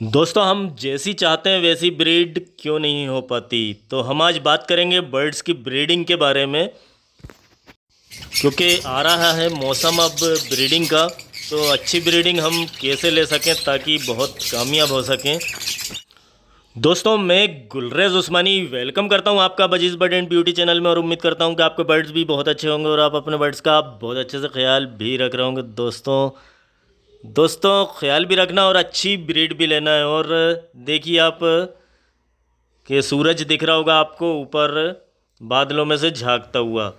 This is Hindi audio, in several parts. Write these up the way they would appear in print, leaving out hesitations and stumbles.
दोस्तों हम जैसी चाहते हैं वैसी ब्रीड क्यों नहीं हो पाती। तो हम आज बात करेंगे बर्ड्स की ब्रीडिंग के बारे में, क्योंकि आ रहा है मौसम अब ब्रीडिंग का। तो अच्छी ब्रीडिंग हम कैसे ले सकें ताकि बहुत कामयाब हो सकें। दोस्तों मैं गुलरेज उस्मानी वेलकम करता हूं आपका budgies bird and beauty channel में, और उम्मीद करता हूं कि आपके बर्ड्स भी बहुत अच्छे होंगे और आप अपने बर्ड्स का बहुत अच्छे से ख्याल भी रख रहे होंगे। दोस्तों ख्याल भी रखना और अच्छी ब्रीड भी लेना है। और देखिए आप कि सूरज दिख रहा होगा आपको ऊपर बादलों में से झांकता हुआ।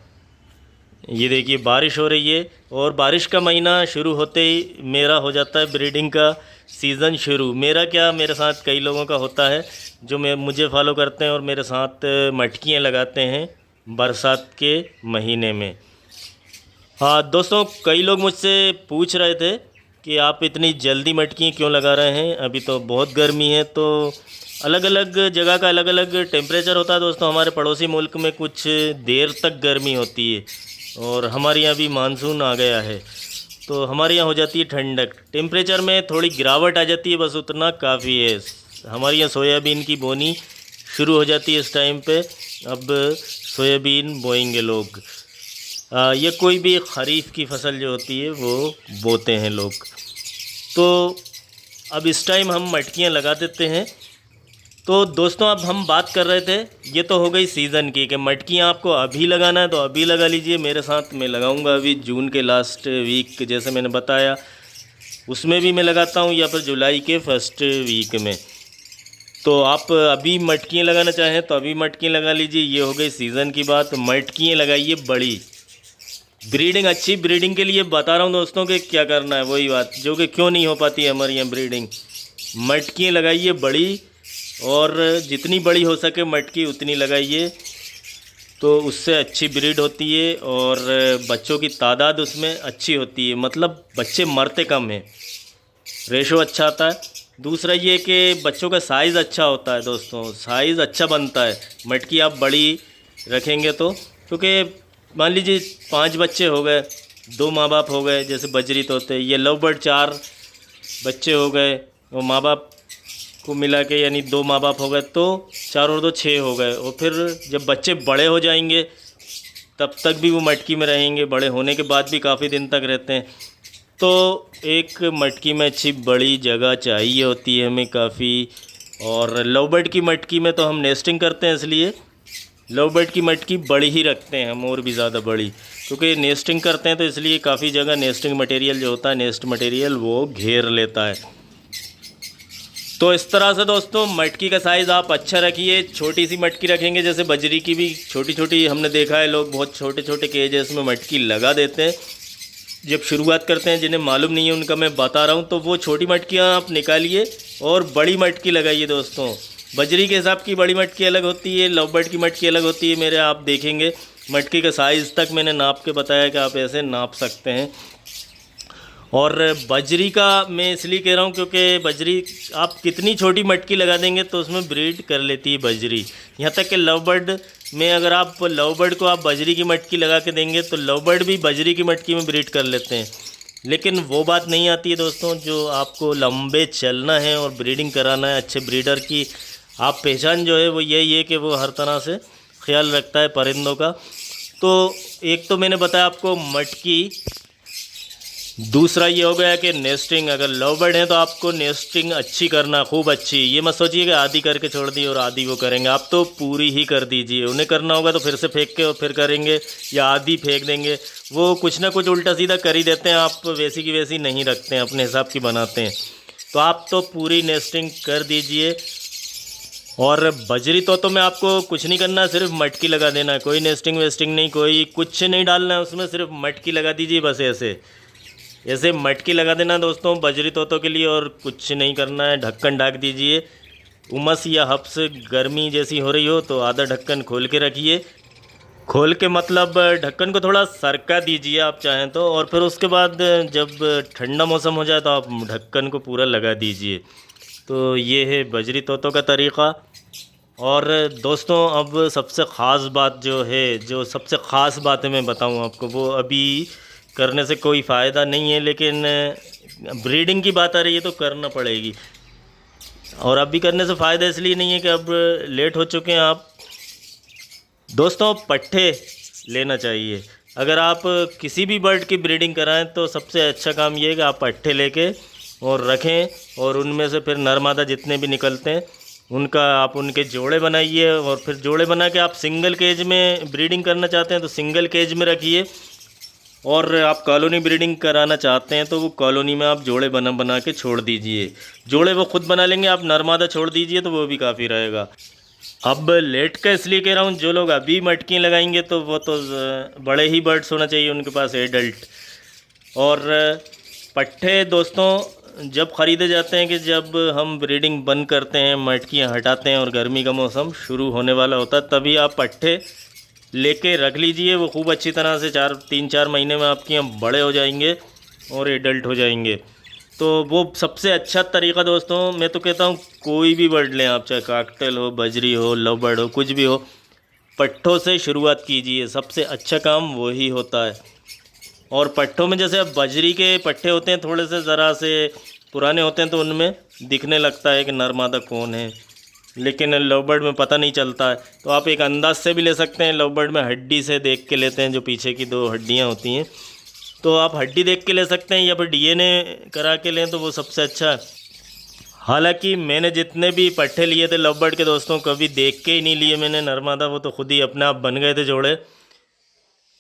ये देखिए बारिश हो रही है, और बारिश का महीना शुरू होते ही मेरा हो जाता है ब्रीडिंग का सीज़न शुरू। मेरा क्या, मेरे साथ कई लोगों का होता है जो मुझे फॉलो करते हैं और मेरे साथ मटकियाँ लगाते हैं बरसात के महीने में। हाँ दोस्तों, कई लोग मुझसे पूछ रहे थे कि आप इतनी जल्दी मटकी क्यों लगा रहे हैं, अभी तो बहुत गर्मी है। तो अलग अलग जगह का अलग अलग टेम्परेचर होता है दोस्तों। हमारे पड़ोसी मुल्क में कुछ देर तक गर्मी होती है, और हमारे यहाँ भी मानसून आ गया है, तो हमारे यहाँ हो जाती है ठंडक। टेम्परेचर में थोड़ी गिरावट आ जाती है, बस उतना काफ़ी है। हमारे यहाँ सोयाबीन की बोनी शुरू हो जाती है इस टाइम पे। अब सोयाबीन बोएंगे लोग, ये कोई भी खरीफ की फसल जो होती है वो बोते हैं लोग। तो अब इस टाइम हम मटकियाँ लगा देते हैं। तो दोस्तों अब हम बात कर रहे थे, ये तो हो गई सीज़न की कि मटकियाँ आपको अभी लगाना है तो अभी लगा लीजिए। मेरे साथ मैं लगाऊंगा अभी जून के लास्ट वीक, जैसे मैंने बताया उसमें भी मैं लगाता हूँ, या फिर जुलाई के फर्स्ट वीक में। तो आप अभी मटकियाँ लगाना चाहें तो अभी मटकियाँ लगा लीजिए। ये हो गई सीज़न की बात। मटकियाँ लगाइए बड़ी। ब्रीडिंग, अच्छी ब्रीडिंग के लिए बता रहा हूँ दोस्तों कि क्या करना है, वही बात जो कि क्यों नहीं हो पाती है हमारे यहाँ ब्रीडिंग। मटकियाँ लगाइए बड़ी, और जितनी बड़ी हो सके मटकी उतनी लगाइए, तो उससे अच्छी ब्रीड होती है और बच्चों की तादाद उसमें अच्छी होती है। मतलब बच्चे मरते कम हैं, रेशो अच्छा आता है। दूसरा ये कि बच्चों का साइज़ अच्छा होता है दोस्तों, साइज़ अच्छा बनता है मटकी आप बड़ी रखेंगे तो। क्योंकि मान लीजिए 5 बच्चे हो गए, 2 माँ बाप हो गए, जैसे बजरी तोते, ये लव बर्ड 4 बच्चे हो गए, और माँ बाप को मिला के यानी 2 माँ बाप हो गए, तो 4 और 2 6 हो गए। और फिर जब बच्चे बड़े हो जाएंगे तब तक भी वो मटकी में रहेंगे, बड़े होने के बाद भी काफ़ी दिन तक रहते हैं। तो एक मटकी में अच्छी बड़ी जगह चाहिए होती है हमें काफ़ी। और लव बर्ड की मटकी में तो हम नेस्टिंग करते हैं, इसलिए लव बर्ड की मटकी बड़ी ही रखते हैं हम, और भी ज़्यादा बड़ी, क्योंकि नेस्टिंग करते हैं तो इसलिए काफ़ी जगह नेस्टिंग मटेरियल जो होता है, नेस्ट मटेरियल, वो घेर लेता है। तो इस तरह से दोस्तों मटकी का साइज़ आप अच्छा रखिए। छोटी सी मटकी रखेंगे, जैसे बजरी की भी छोटी छोटी, हमने देखा है लोग बहुत छोटे छोटे केजेस में मटकी लगा देते हैं जब शुरुआत करते हैं। जिन्हें मालूम नहीं है उनका मैं बता रहा हूँ, तो वो छोटी मटकियाँ आप निकालिए और बड़ी मटकी लगाइए दोस्तों। बजरी के हिसाब की बड़ी मटकी अलग होती है, लव बर्ड की मटकी अलग होती है। मेरे आप देखेंगे मटकी का साइज़ तक मैंने नाप के बताया कि आप ऐसे नाप सकते हैं। और बजरी का मैं इसलिए कह रहा हूँ क्योंकि बजरी आप कितनी छोटी मटकी लगा देंगे तो उसमें ब्रीड कर लेती है बजरी। यहाँ तक कि लव बर्ड में अगर आप लव बर्ड को आप बजरी की मटकी लगा के देंगे तो लव बर्ड भी बजरी की मटकी में ब्रीड कर लेते हैं। लेकिन वो बात नहीं आती है दोस्तों, जो आपको लंबे चलना है और ब्रीडिंग कराना है अच्छे ब्रीडर की। आप पहचान जो है वो यही है कि वो हर तरह से ख्याल रखता है परिंदों का। तो एक तो मैंने बताया आपको मटकी, दूसरा ये हो गया कि नेस्टिंग। अगर लव बर्ड हैं तो आपको नेस्टिंग अच्छी करना, खूब अच्छी। ये मत सोचिए कि आधी करके छोड़ दी और आधी वो करेंगे, आप तो पूरी ही कर दीजिए। उन्हें करना होगा तो फिर से फेंक के और फिर करेंगे, या आधी फेंक देंगे। वो कुछ ना कुछ उल्टा सीधा कर ही देते हैं, आप वैसी की वैसी नहीं रखते हैं, अपने हिसाब की बनाते हैं। तो आप तो पूरी नेस्टिंग कर दीजिए। और बजरी तो में आपको कुछ नहीं करना, सिर्फ मटकी लगा देना है। कोई नेस्टिंग वेस्टिंग नहीं, कोई कुछ नहीं डालना है उसमें, सिर्फ मटकी लगा दीजिए बस। ऐसे ऐसे मटकी लगा देना दोस्तों बजरी तोतों के लिए, और कुछ नहीं करना है। ढक्कन ढक दीजिए। उमस या हब्स गर्मी जैसी हो रही हो तो आधा ढक्कन खोल के रखिए। खोल के मतलब ढक्कन को थोड़ा सरका दीजिए आप चाहें तो, और फिर उसके बाद जब ठंडा मौसम हो जाए तो आप ढक्कन को पूरा लगा दीजिए। तो ये है बजरी तोतों का तरीक़ा। और दोस्तों अब सबसे ख़ास बात जो है, जो सबसे ख़ास बात है मैं बताऊं आपको, वो अभी करने से कोई फ़ायदा नहीं है, लेकिन ब्रीडिंग की बात आ रही है तो करना पड़ेगी। और अभी करने से फ़ायदा इसलिए नहीं है कि अब लेट हो चुके हैं आप। दोस्तों पट्ठे लेना चाहिए। अगर आप किसी भी बर्ड की ब्रीडिंग कराएं तो सबसे अच्छा काम ये है कि आप पट्ठे लेके और रखें, और उनमें से फिर नर मादा जितने भी निकलते हैं उनका आप उनके जोड़े बनाइए, और फिर जोड़े बना के आप सिंगल केज में ब्रीडिंग करना चाहते हैं तो सिंगल केज में रखिए, और आप कॉलोनी ब्रीडिंग कराना चाहते हैं तो वो कॉलोनी में आप जोड़े बना बना के छोड़ दीजिए। जोड़े वो खुद बना लेंगे, आप नर मादा छोड़ दीजिए तो वो भी काफ़ी रहेगा। अब लेट का इसलिए कह रहा हूँ, जो लोग अभी मटकी लगाएंगे तो वो तो बड़े ही बर्ड्स होना चाहिए उनके पास, एडल्ट। और पट्ठे दोस्तों जब ख़रीदे जाते हैं कि जब हम ब्रीडिंग बंद करते हैं, मटकियाँ हटाते हैं और गर्मी का मौसम शुरू होने वाला होता है, तभी आप पट्ठे लेके रख लीजिए। वो खूब अच्छी तरह से 3-4 महीने में आपके यहाँ बड़े हो जाएंगे और एडल्ट हो जाएंगे। तो वो सबसे अच्छा तरीका दोस्तों, मैं तो कहता हूँ कोई भी बर्ड लें आप, चाहे काकटेल हो, बजरी हो, लव बर्ड हो, कुछ भी हो, पट्ठों से शुरुआत कीजिए। सबसे अच्छा काम वही होता है। और पट्ठों में जैसे अब बजरी के पट्ठे होते हैं, थोड़े से ज़रा से पुराने होते हैं तो उनमें दिखने लगता है कि नर मादा कौन है, लेकिन लव बर्ड में पता नहीं चलता है। तो आप एक अंदाज से भी ले सकते हैं। लव बर्ड में हड्डी से देख के लेते हैं, जो पीछे की 2 हड्डियाँ होती हैं, तो आप हड्डी देख के ले सकते हैं, या फिर डीएनए करा के लें तो वो सबसे अच्छा है। हालांकि मैंने जितने भी पट्ठे लिए थे लव बर्ड के दोस्तों, कभी देख के ही नहीं लिए मैंने नर मादा, वो तो खुद ही अपने आप बन गए थे जोड़े।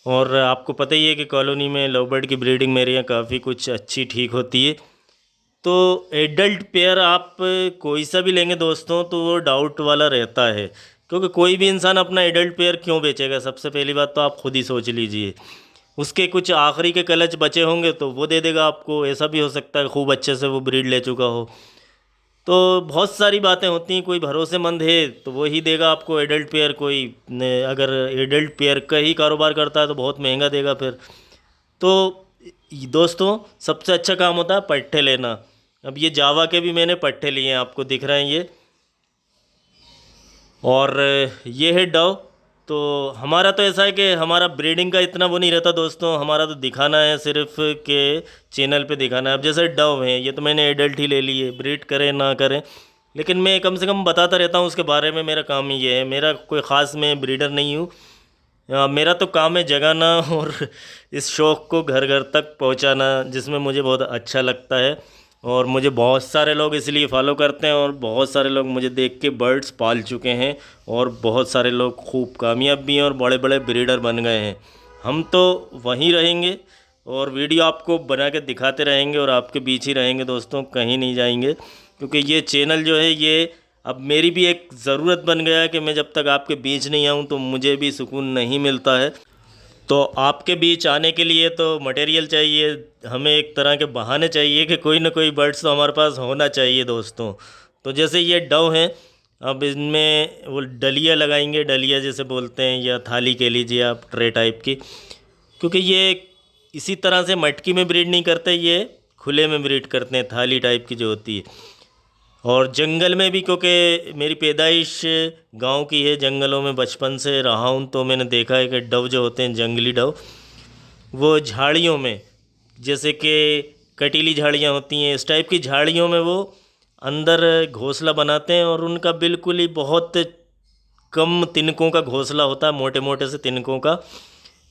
और आपको पता ही है कि कॉलोनी में लव बर्ड की ब्रीडिंग मेरे यहाँ काफ़ी कुछ अच्छी ठीक होती है। तो एडल्ट पेयर आप कोई सा भी लेंगे दोस्तों तो वो डाउट वाला रहता है, क्योंकि कोई भी इंसान अपना एडल्ट पेयर क्यों बेचेगा? सबसे पहली बात तो आप खुद ही सोच लीजिए। उसके कुछ आखिरी के कलच बचे होंगे तो वो दे देगा आपको, ऐसा भी हो सकता है खूब अच्छे से वो ब्रीड ले चुका हो। तो बहुत सारी बातें होती हैं, कोई भरोसेमंद है तो वो ही देगा आपको एडल्ट पेयर। कोई अगर एडल्ट पेयर का ही कारोबार करता है तो बहुत महंगा देगा फिर। तो दोस्तों सबसे अच्छा काम होता है पट्ठे लेना। अब ये जावा के भी मैंने पट्ठे लिए हैं, आपको दिख रहे हैं ये, और ये है डव। तो हमारा तो ऐसा है कि हमारा ब्रीडिंग का इतना वो नहीं रहता दोस्तों, हमारा तो दिखाना है सिर्फ के चैनल पे दिखाना है। अब जैसे डव हैं, ये तो मैंने एडल्ट ही ले लिए, ब्रीड करें ना करें, लेकिन मैं कम से कम बताता रहता हूँ उसके बारे में। मेरा काम ही ये है, मेरा कोई ख़ास मैं ब्रीडर नहीं हूँ। मेरा तो काम है जगाना और इस शौक़ को घर घर तक पहुँचाना, जिसमें मुझे बहुत अच्छा लगता है। और मुझे बहुत सारे लोग इसलिए फॉलो करते हैं, और बहुत सारे लोग मुझे देख के बर्ड्स पाल चुके हैं, और बहुत सारे लोग खूब कामयाब भी हैं और बड़े बड़े ब्रीडर बन गए हैं। हम तो वहीं रहेंगे और वीडियो आपको बना के दिखाते रहेंगे और आपके बीच ही रहेंगे दोस्तों, कहीं नहीं जाएंगे। क्योंकि ये चैनल जो है ये अब मेरी भी एक ज़रूरत बन गया है कि मैं जब तक आपके बीच नहीं आऊँ तो मुझे भी सुकून नहीं मिलता है। तो आपके बीच आने के लिए तो मटेरियल चाहिए, हमें एक तरह के बहाने चाहिए कि कोई ना कोई बर्ड्स तो हमारे पास होना चाहिए दोस्तों। तो जैसे ये डव हैं, अब इनमें वो डलिया लगाएंगे, डलिया जैसे बोलते हैं, या थाली कह लीजिए आप, ट्रे टाइप की। क्योंकि ये इसी तरह से मटकी में ब्रीड नहीं करते, ये खुले में ब्रीड करते हैं, थाली टाइप की जो होती है। और जंगल में भी, क्योंकि मेरी पैदाइश गांव की है, जंगलों में बचपन से रहा हूं, तो मैंने देखा है कि डव जो होते हैं, जंगली डव, वो झाड़ियों में, जैसे कि कटीली झाड़ियां होती हैं, इस टाइप की झाड़ियों में वो अंदर घोंसला बनाते हैं। और उनका बिल्कुल ही बहुत कम तिनकों का घोंसला होता है, मोटे मोटे से तिनकों का,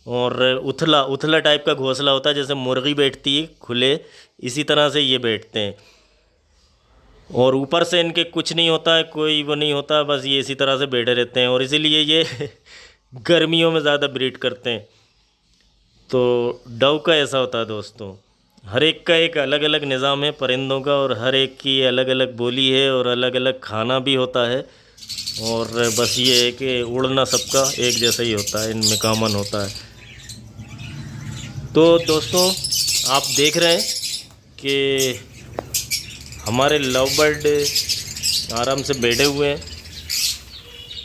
और उथला उथला टाइप का घोंसला होता है, जैसे मुर्गी बैठती है खुले, इसी तरह से ये बैठते हैं। और ऊपर से इनके कुछ नहीं होता है, कोई वो नहीं होता, बस ये इसी तरह से बैठे रहते हैं, और इसीलिए ये गर्मियों में ज़्यादा ब्रीड करते हैं। तो डव का ऐसा होता है दोस्तों, हर एक का एक अलग अलग निज़ाम है परिंदों का, और हर एक की अलग अलग बोली है और अलग अलग खाना भी होता है। और बस ये है कि उड़ना सबका एक जैसा ही होता है, इनमें कॉमन होता है। तो दोस्तों आप देख रहे हैं कि हमारे लव बर्ड आराम से बैठे हुए हैं,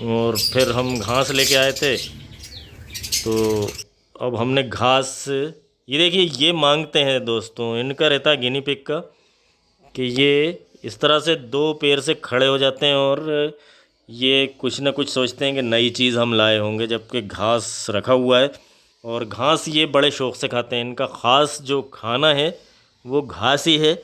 और फिर हम घास लेके आए थे, तो अब हमने घास, ये देखिए ये मांगते हैं दोस्तों, इनका रहता है गिनी पिग का, कि ये इस तरह से 2 पैर से खड़े हो जाते हैं और ये कुछ ना कुछ सोचते हैं कि नई चीज़ हम लाए होंगे, जबकि घास रखा हुआ है। और घास ये बड़े शौक़ से खाते हैं, इनका ख़ास जो खाना है वो घास ही है।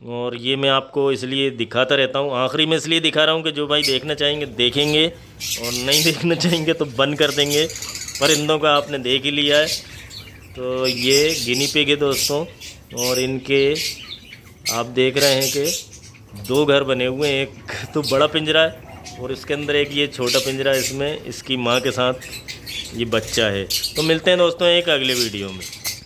और ये मैं आपको इसलिए दिखाता रहता हूँ, आखिरी में इसलिए दिखा रहा हूँ कि जो भाई देखना चाहेंगे देखेंगे और नहीं देखना चाहेंगे तो बंद कर देंगे। परिंदों का आपने देख ही लिया है। तो ये गिनी पिग है दोस्तों, और इनके आप देख रहे हैं कि 2 घर बने हुए हैं। एक तो बड़ा पिंजरा है और इसके अंदर एक ये छोटा पिंजरा है, इसमें इसकी माँ के साथ ये बच्चा है। तो मिलते हैं दोस्तों एक अगले वीडियो में।